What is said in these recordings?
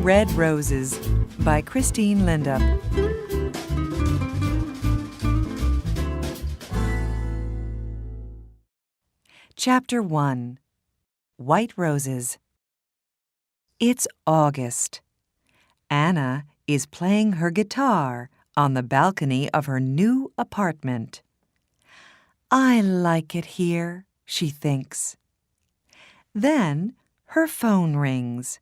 Red Roses by Christine Lindup. Chapter 1. White Roses. It's August. Anna is playing her guitar on the balcony of her new apartment. I like it here, she thinks. Then her phone rings.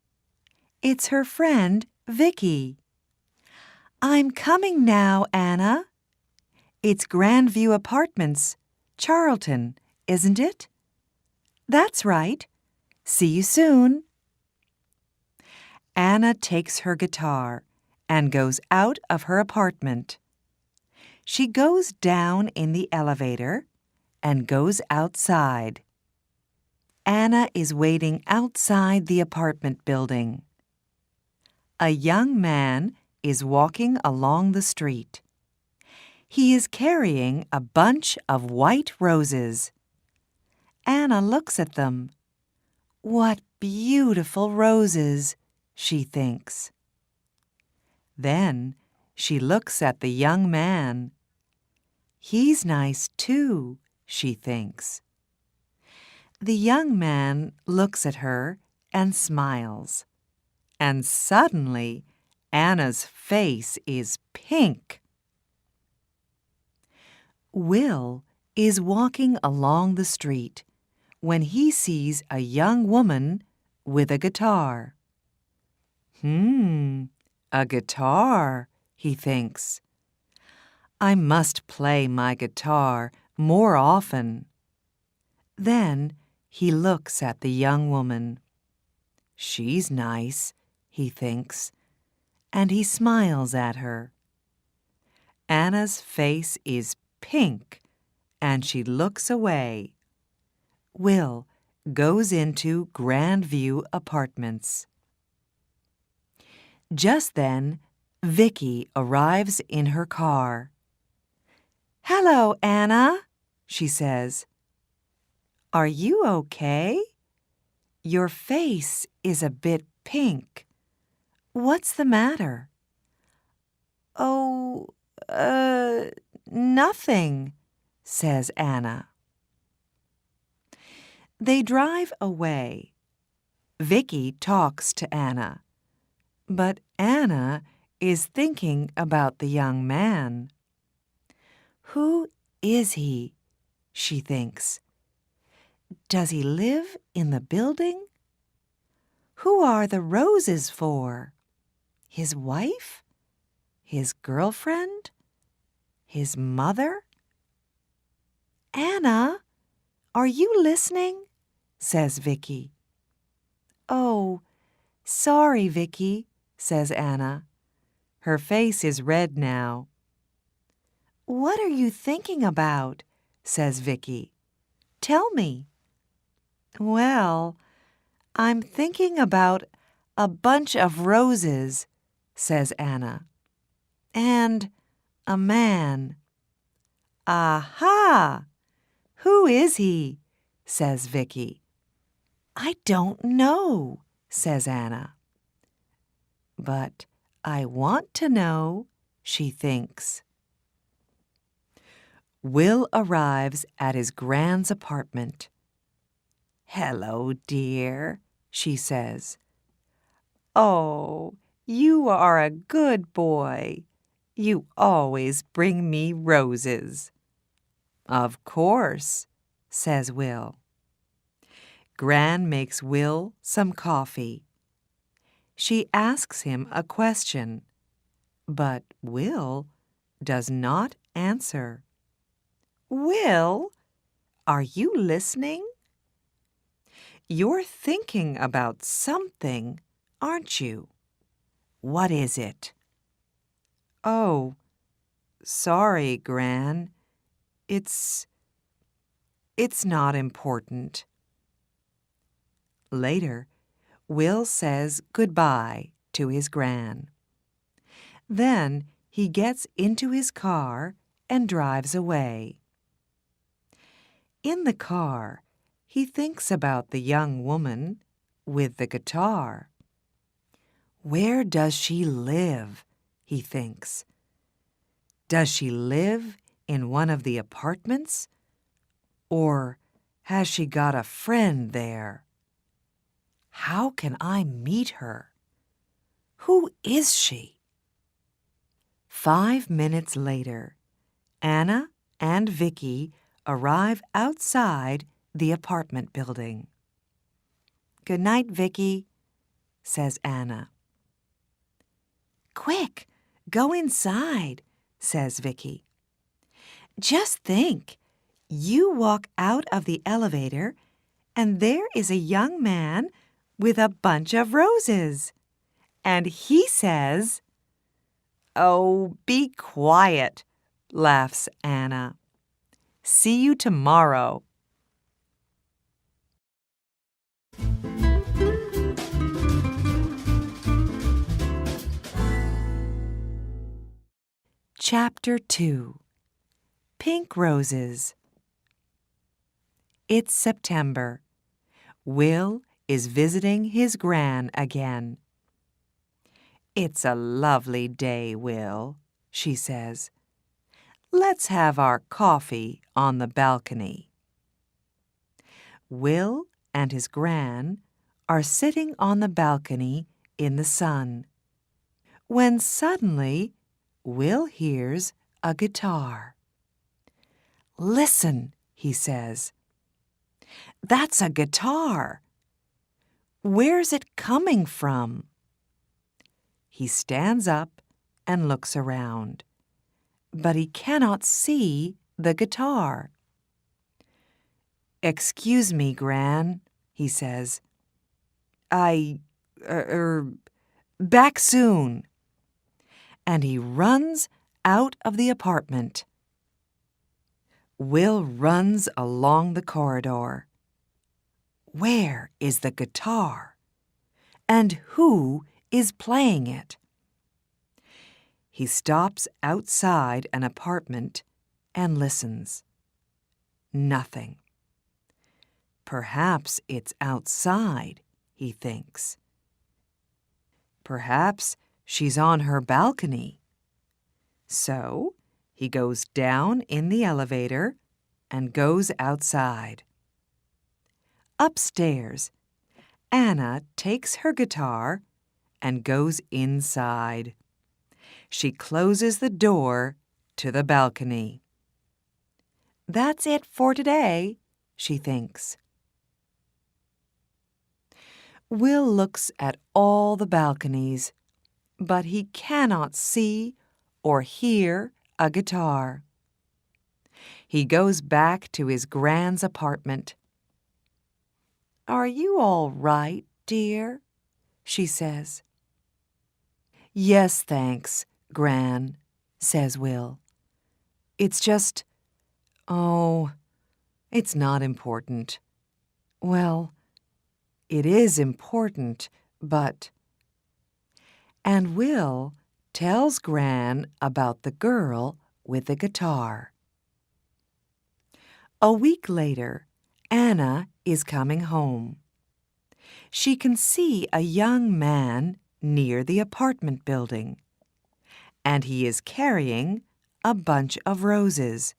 It's her friend, Vicky. I'm coming now, Anna. It's Grandview Apartments, Charlton, isn't it? That's right. See you soon. Anna takes her guitar and goes out of her apartment. She goes down in the elevator and goes outside. Anna is waiting outside the apartment building. A young man is walking along the street. He is carrying a bunch of white roses. Anna looks at them. What beautiful roses, she thinks. Then she looks at the young man. He's nice too, she thinks. The young man looks at her and smiles. And suddenly, Anna's face is pink. Will is walking along the street when he sees a young woman with a guitar. A guitar, he thinks. I must play my guitar more often. Then he looks at the young woman. She's nice, he thinks, and he smiles at her. Anna's face is pink, and she looks away. Will goes into Grandview Apartments. Just then, Vicky arrives in her car. Hello, Anna, she says. Are you okay? Your face is a bit pink. What's the matter? Oh, nothing, says Anna. They drive away. Vicky talks to Anna, but Anna is thinking about the young man. Who is he? She thinks. Does he live in the building? Who are the roses for? His wife? His girlfriend? His mother? Anna, are you listening? Says Vicky. Oh, sorry, Vicky, says Anna. Her face is red now. What are you thinking about? Says Vicky. Tell me. Well, I'm thinking about a bunch of roses, says Anna. And a man. Aha! Who is he? Says Vicky. I don't know, says Anna. But I want to know, she thinks. Will arrives at his grand's apartment. Hello, dear, she says. Oh, you are a good boy. You always bring me roses. Of course, says Will. Gran makes Will some coffee. She asks him a question, but Will does not answer. Will, are you listening? You're thinking about something, aren't you? What is it? Oh, sorry, Gran. It's not important. Later, Will says goodbye to his Gran. Then he gets into his car and drives away. In the car, he thinks about the young woman with the guitar. Where does she live? He thinks. Does she live in one of the apartments? Or has she got a friend there? How can I meet her? Who is she? 5 minutes later, Anna and Vicky arrive outside the apartment building. "Good night, Vicky," says Anna. "Quick, go inside," says Vicky. "Just think, you walk out of the elevator and there is a young man with a bunch of roses. And he says—" "Oh, be quiet," laughs Anna. "See you tomorrow." Chapter 2. Pink Roses. It's September. Will is visiting his gran again. "It's a lovely day, Will," she says. "Let's have our coffee on the balcony." Will and his gran are sitting on the balcony in the sun, when suddenly Will hears a guitar. "Listen," he says. "That's a guitar. Where's it coming from?" He stands up and looks around, but he cannot see the guitar. "Excuse me, Gran," he says. Back soon." And he runs out of the apartment. Will runs along the corridor. Where is the guitar? And who is playing it? He stops outside an apartment and listens. Nothing. Perhaps it's outside, he thinks. Perhaps she's on her balcony. So he goes down in the elevator and goes outside. Upstairs, Anna takes her guitar and goes inside. She closes the door to the balcony. That's it for today, she thinks. Will looks at all the balconies, but he cannot see or hear a guitar. He goes back to his Gran's apartment. "Are you all right, dear?" she says. "Yes, thanks, Gran," says Will. "It's just, it's not important." "Well, it is important, but—" And Will tells Gran about the girl with the guitar. A week later, Anna is coming home. She can see a young man near the apartment building, and he is carrying a bunch of roses.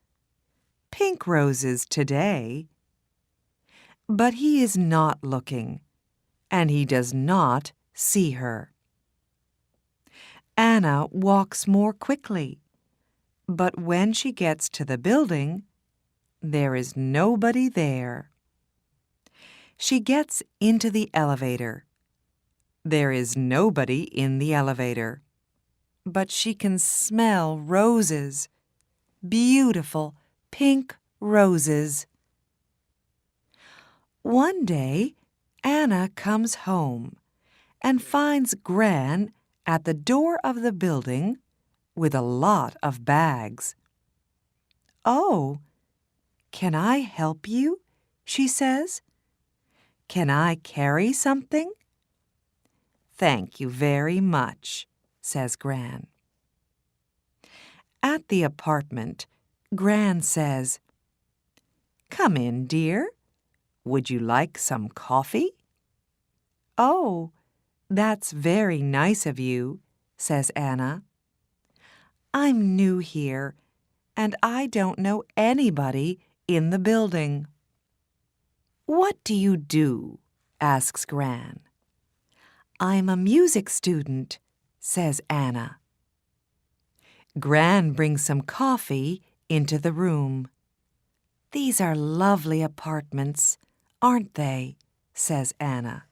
Pink roses today. But he is not looking, and he does not see her. Anna walks more quickly, but when she gets to the building, there is nobody there. She gets into the elevator. There is nobody in the elevator, but she can smell roses, beautiful pink roses. One day, Anna comes home and finds Gran at the door of the building with a lot of bags. "Oh, can I help you?" she says. "Can I carry something?" "Thank you very much," says Gran. At the apartment, Gran says, "Come in, dear. Would you like some coffee?" "Oh, "That's very nice of you," says Anna. "I'm new here, and I don't know anybody in the building." "What do you do?" asks Gran. "I'm a music student," says Anna. Gran brings some coffee into the room. "These are lovely apartments, aren't they?" says Anna.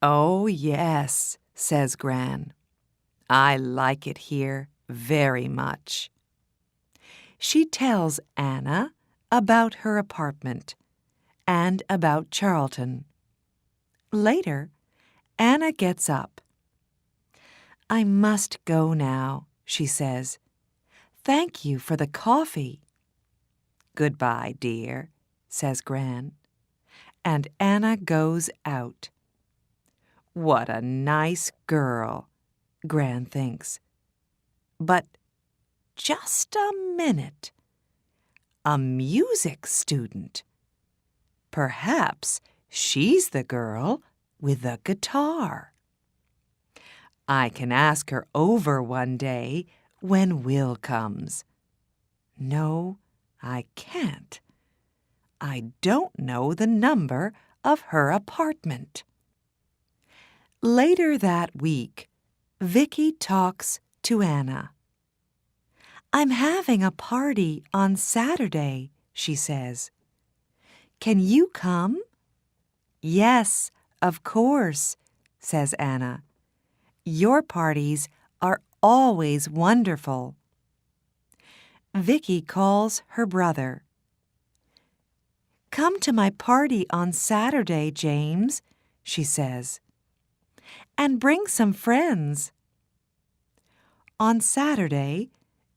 "Oh, yes," says Gran. "I like it here very much." She tells Anna about her apartment and about Charlton. Later, Anna gets up. "I must go now," she says. "Thank you for the coffee." "Goodbye, dear," says Gran. And Anna goes out. What a nice girl, Gran thinks. But just a minute. A music student. Perhaps she's the girl with the guitar. I can ask her over one day when Will comes. No, I can't. I don't know the number of her apartment. Later that week, Vicky talks to Anna. "I'm having a party on Saturday," she says. "Can you come?" "Yes, of course," says Anna. "Your parties are always wonderful." Vicky calls her brother. "Come to my party on Saturday, James," she says. "And bring some friends." On Saturday,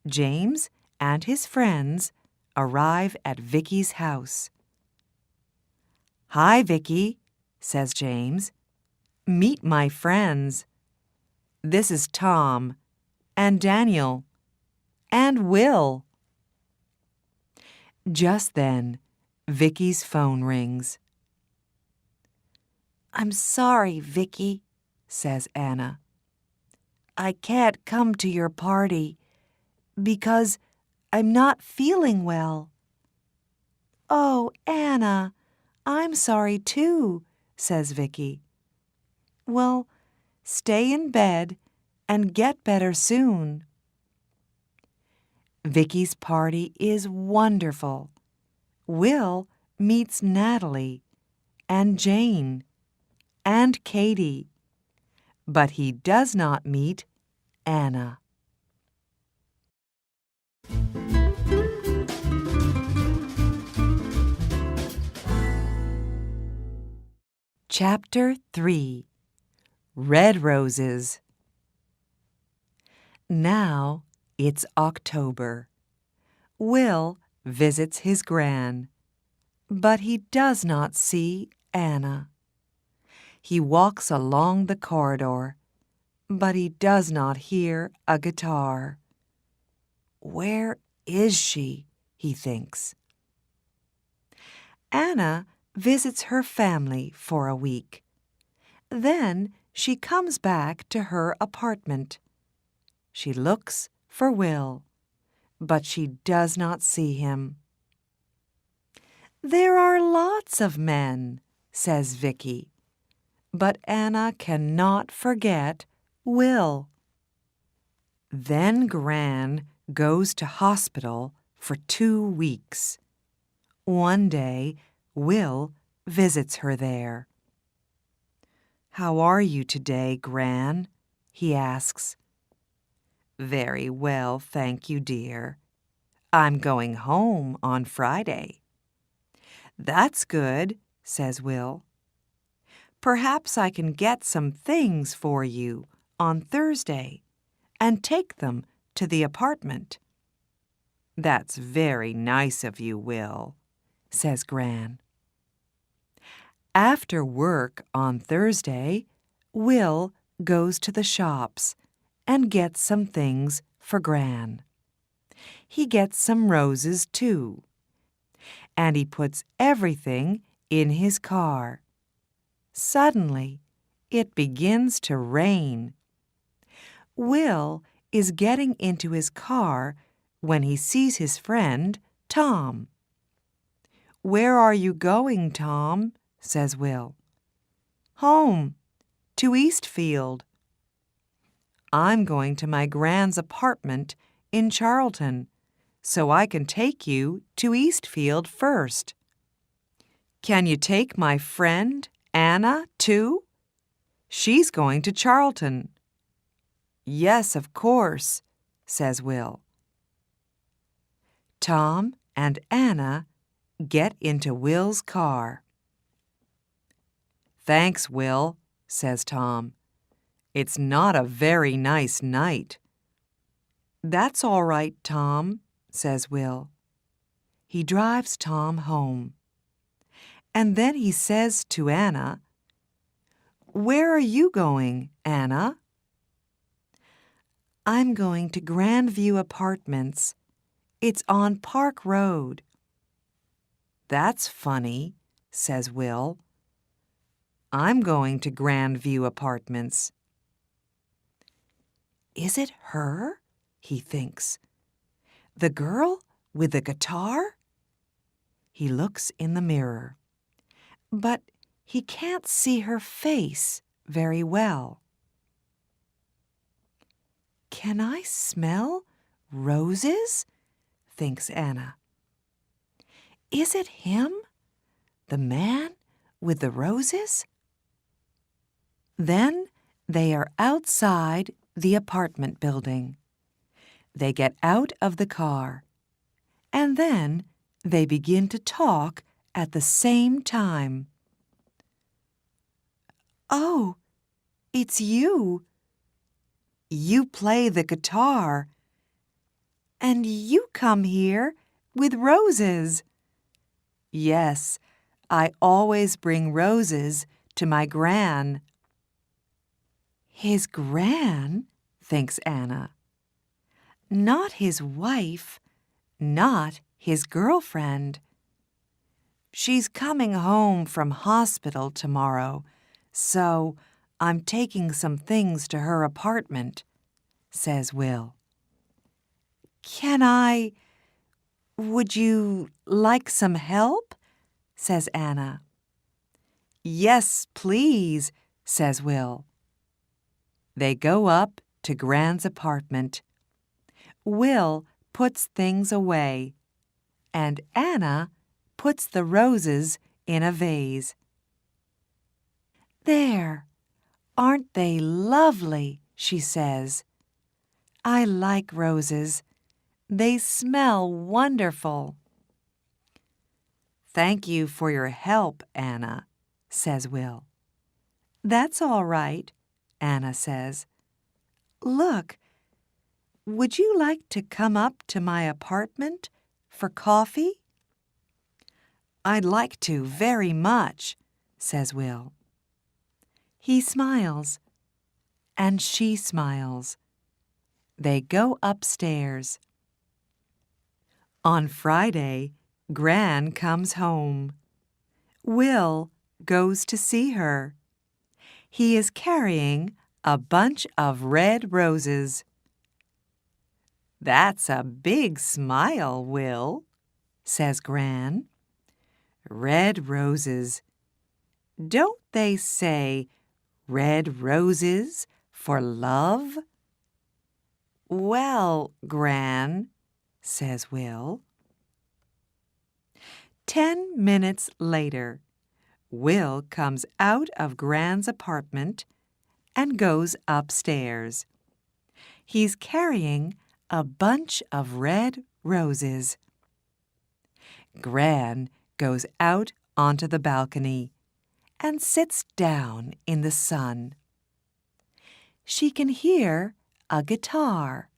James and his friends arrive at Vicky's house. "Hi, Vicky," says James. "Meet my friends. This is Tom and Daniel and Will." Just then, Vicky's phone rings. "I'm sorry, Vicky," says Anna. "I can't come to your party because I'm not feeling well." "Oh, Anna, I'm sorry too," says Vicky. "Well, stay in bed and get better soon." Vicky's party is wonderful. Will meets Natalie and Jane and Katie, but he does not meet Anna. Chapter 3. Red Roses. Now it's October. Will visits his gran, but he does not see Anna. He walks along the corridor, but he does not hear a guitar. Where is she? He thinks. Anna visits her family for a week. Then she comes back to her apartment. She looks for Will, but she does not see him. "There are lots of men," says Vicky, but Anna cannot forget Will. Then Gran goes to hospital for 2 weeks. One day, Will visits her there. "How are you today, Gran?" he asks. "Very well, thank you, dear. I'm going home on Friday." "That's good," says Will. "Perhaps I can get some things for you on Thursday and take them to the apartment." "That's very nice of you, Will," says Gran. After work on Thursday, Will goes to the shops and gets some things for Gran. He gets some roses, too, and he puts everything in his car. Suddenly, it begins to rain. Will is getting into his car when he sees his friend, Tom. "Where are you going, Tom?" says Will. "Home, to Eastfield." "I'm going to my Grand's apartment in Charlton, so I can take you to Eastfield first." "Can you take my friend, Anna, too? She's going to Charlton." "Yes, of course," says Will. Tom and Anna get into Will's car. "Thanks, Will," says Tom. "It's not a very nice night." "That's all right, Tom," says Will. He drives Tom home. And then he says to Anna, "Where are you going, Anna?" "I'm going to Grandview Apartments. It's on Park Road." "That's funny," says Will. "I'm going to Grandview Apartments." "Is it her?" he thinks. "The girl with the guitar?" He looks in the mirror, but he can't see her face very well. "Can I smell roses?" thinks Anna. "Is it him, the man with the roses?" Then they are outside the apartment building. They get out of the car, and then they begin to talk at the same time. "Oh, it's you. You play the guitar, and you come here with roses." "Yes, I always bring roses to my Gran." "His Gran?" thinks Anna. "Not his wife, not his girlfriend. She's coming home from hospital tomorrow, so I'm taking some things to her apartment," says Will. Would you like some help?" says Anna. "Yes, please," says Will. They go up to Gran's apartment. Will puts things away, and Anna puts the roses in a vase. "There, aren't they lovely?" she says. "I like roses. They smell wonderful." "Thank you for your help, Anna," says Will. "That's all right," Anna says. "Look, would you like to come up to my apartment for coffee?" "I'd like to very much," says Will. He smiles, and she smiles. They go upstairs. On Friday, Gran comes home. Will goes to see her. He is carrying a bunch of red roses. "That's a big smile, Will," says Gran. "Red roses. Don't they say red roses for love?" "Well, Gran," says Will. 10 minutes later, Will comes out of Gran's apartment and goes upstairs. He's carrying a bunch of red roses. Gran goes out onto the balcony and sits down in the sun. She can hear a guitar.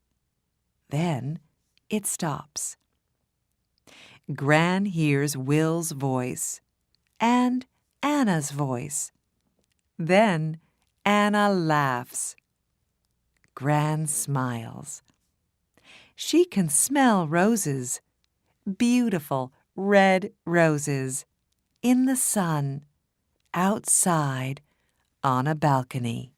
Then it stops. Gran hears Will's voice and Anna's voice. Then Anna laughs. Gran smiles. She can smell roses, beautiful red roses, in the sun, outside on a balcony.